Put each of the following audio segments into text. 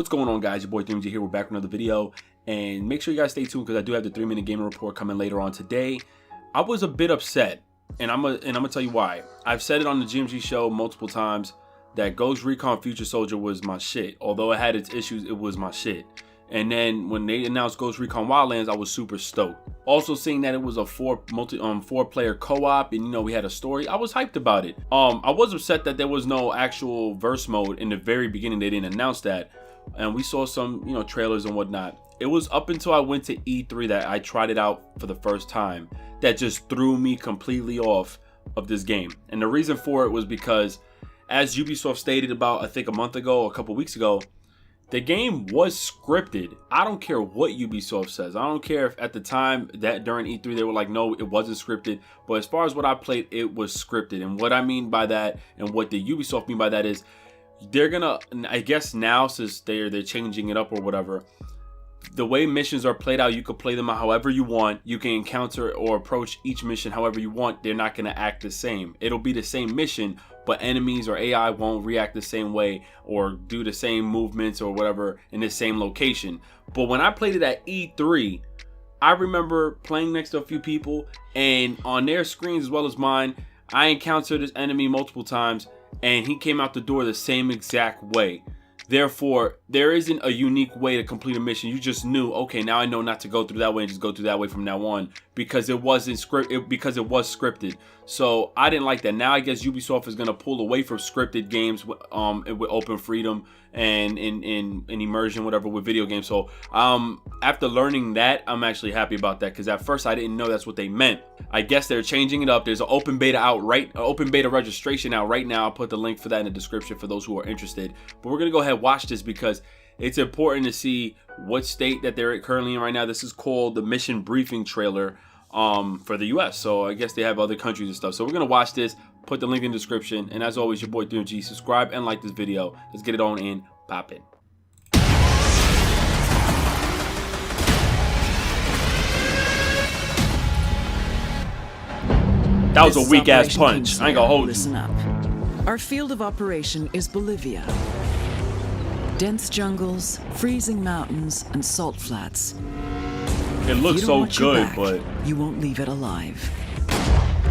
What's going on, guys? Your boy GMG here. We're back with another video, and make sure you guys stay tuned because I do have the 3-minute gaming report coming later on today. I was a bit upset, and I'm gonna tell you why. I've said it on the GMG show multiple times that Ghost Recon Future Soldier was my shit. Although it had its issues, it was my shit. And then when they announced Ghost Recon Wildlands, I was super stoked. Also seeing that it was a four-player co-op, and we had a story, I was hyped about it. I was upset that there was no actual verse mode in the very beginning. They didn't announce that, and we saw some trailers and whatnot. It was up until I went to E3 that I tried it out for the first time that just threw me completely off of this game. And the reason for it was because, as Ubisoft stated about I think a month ago, a couple weeks ago, the game was scripted. I don't care what Ubisoft says. I don't care if at the time that during E3 they were like, no, it wasn't scripted. But as far as what I played, it was scripted. And what I mean by that, and what the Ubisoft mean by that, is they're gonna, I guess now, since they're changing it up or whatever, the way missions are played out, you can play them out however you want. You can encounter or approach each mission however you want. They're not going to act the same. It'll be the same mission, but enemies or AI won't react the same way or do the same movements or whatever in the same location. But when I played it at E3, I remember playing next to a few people, and on their screens as well as mine, I encountered this enemy multiple times, and he came out the door the same exact way. Therefore, there isn't a unique way to complete a mission. You just knew, okay, now I know not to go through that way and just go through that way from now on, because it wasn't because it was scripted. So I didn't like that. Now I guess Ubisoft is gonna pull away from scripted games with open freedom and in immersion, whatever, with video games. So after learning that, I'm actually happy about that, because at first I didn't know that's what they meant. I guess they're changing it up. There's an open beta open beta registration out right now. I'll put the link for that in the description for those who are interested. But we're gonna go ahead and watch this because it's important to see what state that they're currently in right now. This is called the mission briefing trailer for the US. So I guess they have other countries and stuff. So we're gonna watch this, put the link in the description, and as always, your boy GMG. Subscribe and like this video. Let's get it on in, poppin'. That was a weak ass punch. I ain't gonna hold you. Listen up. Our field of operation is Bolivia. Dense jungles, freezing mountains, and salt flats. It looks so good, but you won't leave it alive.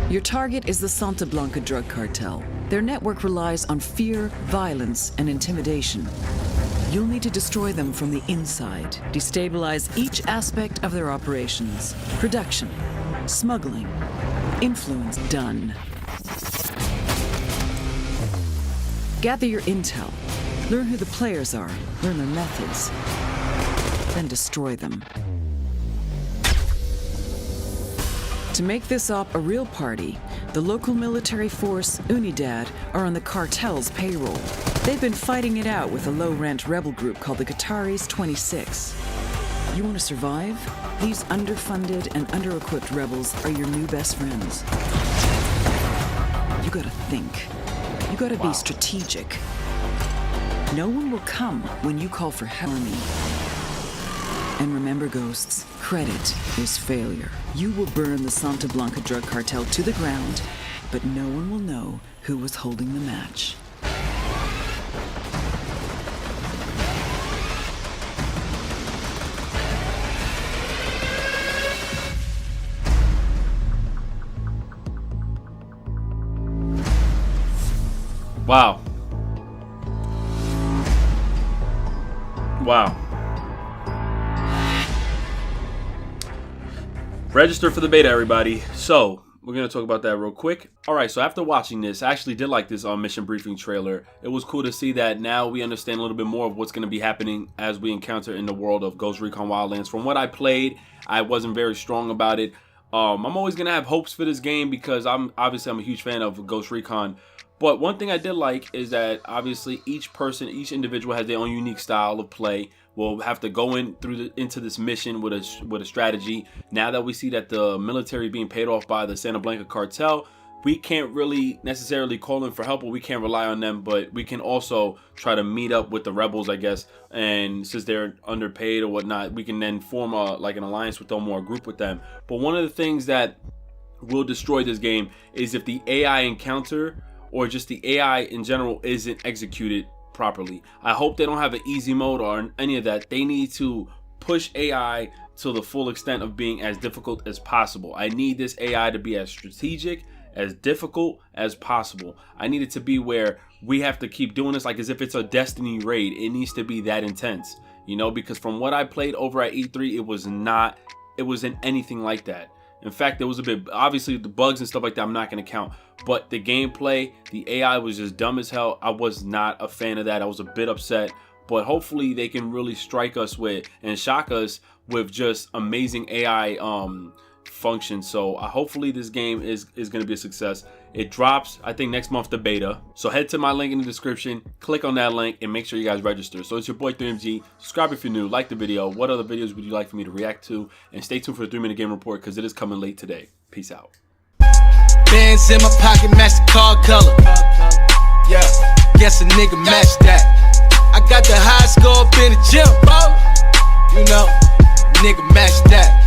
Your target is the Santa Blanca drug cartel. Their network relies on fear, violence, and intimidation. You'll need to destroy them from the inside, destabilize each aspect of their operations. Production, smuggling, influence done. Gather your intel. Learn who the players are, learn their methods, then destroy them. To make this op a real party, the local military force, Unidad, are on the cartel's payroll. They've been fighting it out with a low-rent rebel group called the Qataris 26. You want to survive? These underfunded and under-equipped rebels are your new best friends. You gotta think. You gotta be strategic. No one will come when you call for help. And remember, ghosts, credit is failure. You will burn the Santa Blanca drug cartel to the ground, but no one will know who was holding the match. wow. Wow. Register for the beta, everybody. So we're gonna talk about that real quick. All right, so after watching this, I actually did like this mission briefing trailer. It was cool to see that now we understand a little bit more of what's gonna be happening as we encounter in the world of Ghost Recon Wildlands. From what I played, I wasn't very strong about it. I'm always gonna have hopes for this game because I'm a huge fan of Ghost Recon. But one thing I did like is that obviously each individual has their own unique style of play. We'll have to go into this mission with a strategy. Now that we see that the military being paid off by the Santa Blanca cartel, we can't really necessarily call in for help, or we can't rely on them, but we can also try to meet up with the rebels, I guess. And since they're underpaid or whatnot, we can then form an alliance with them or a group with them. But one of the things that will destroy this game is if the AI encounter or just the AI in general isn't executed properly. I hope they don't have an easy mode or any of that. They need to push AI to the full extent of being as difficult as possible. I need this AI to be as strategic, as difficult as possible. I need it to be where we have to keep doing this like as if it's a Destiny raid. It needs to be that intense, you know, because from what I played over at E3, it wasn't anything like that. In fact, there was a bit, obviously the bugs and stuff like that I'm not going to count, but the gameplay, the AI was just dumb as hell. I was not a fan of that. I was a bit upset, but hopefully they can really strike us with and shock us with just amazing AI functions. So hopefully this game is going to be a success. It drops, I think, next month, the beta. So head to my link in the description, click on that link, and make sure you guys register. So it's your boy 3MG. Subscribe if you're new, like the video. What other videos would you like for me to react to? And stay tuned for the 3-minute game report because it is coming late today. Peace out. Bands in my pocket, match the car color. Yeah, guess a nigga match that. I got the high score up in the gym, you know, nigga match that.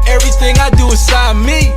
Everything I do inside me.